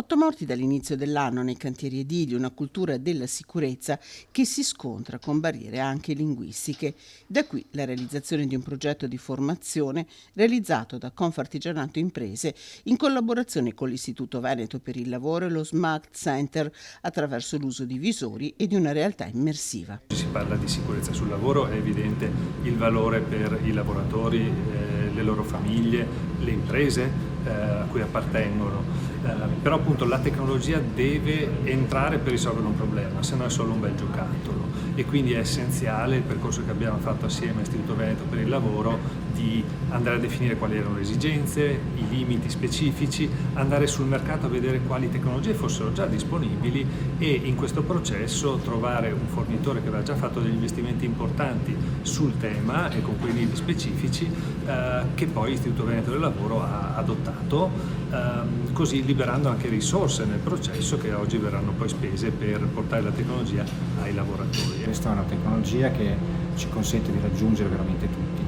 8 morti dall'inizio dell'anno nei cantieri edili, una cultura della sicurezza che si scontra con barriere anche linguistiche. Da qui la realizzazione di un progetto di formazione realizzato da Confartigianato Imprese in collaborazione con l'Istituto Veneto per il Lavoro e lo Smart Center attraverso l'uso di visori e di una realtà immersiva. Si parla di sicurezza sul lavoro, è evidente il valore per i lavoratori, le loro famiglie, le imprese a cui appartengono, però appunto la tecnologia deve entrare per risolvere un problema, se no è solo un bel giocattolo, e quindi è essenziale il percorso che abbiamo fatto assieme all'Istituto Veneto per il Lavoro di andare a definire quali erano le esigenze, i limiti specifici, andare sul mercato a vedere quali tecnologie fossero già disponibili e in questo processo trovare un fornitore che aveva già fatto degli investimenti importanti sul tema e con quei limiti specifici che poi l'Istituto Veneto del Lavoro ha adottato, così liberando anche risorse nel processo che oggi verranno poi spese per portare la tecnologia ai lavoratori. Questa è una tecnologia che ci consente di raggiungere veramente tutti.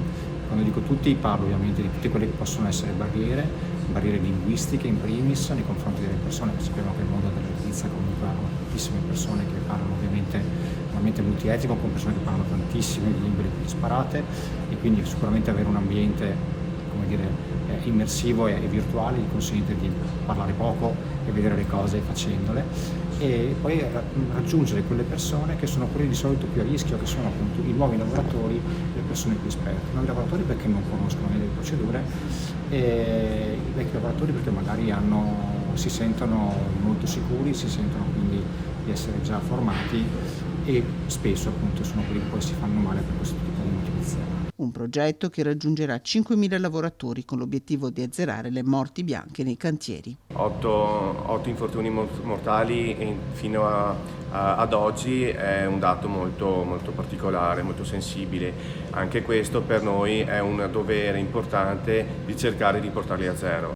Quando dico tutti parlo ovviamente di tutte quelle che possono essere barriere linguistiche in primis nei confronti delle persone, sappiamo che il mondo dell'edilizia comunque ha tantissime persone che parlano ovviamente multietnico, con persone che parlano tantissime lingue disparate, e quindi sicuramente avere un ambiente immersivo e virtuale gli consente di parlare poco e vedere le cose facendole, e poi raggiungere quelle persone che sono quelle di solito più a rischio, che sono appunto i nuovi lavoratori, le persone più esperte. I nuovi lavoratori perché non conoscono le procedure, e i vecchi lavoratori perché magari si sentono molto sicuri, si sentono quindi di essere già formati, e spesso appunto sono quelli che poi si fanno male per questo tipo di motivazione. Un progetto che raggiungerà 5.000 lavoratori con l'obiettivo di azzerare le morti bianche nei cantieri. 8 infortuni mortali fino ad oggi è un dato molto, molto particolare, molto sensibile. Anche questo per noi è un dovere importante di cercare di portarli a zero.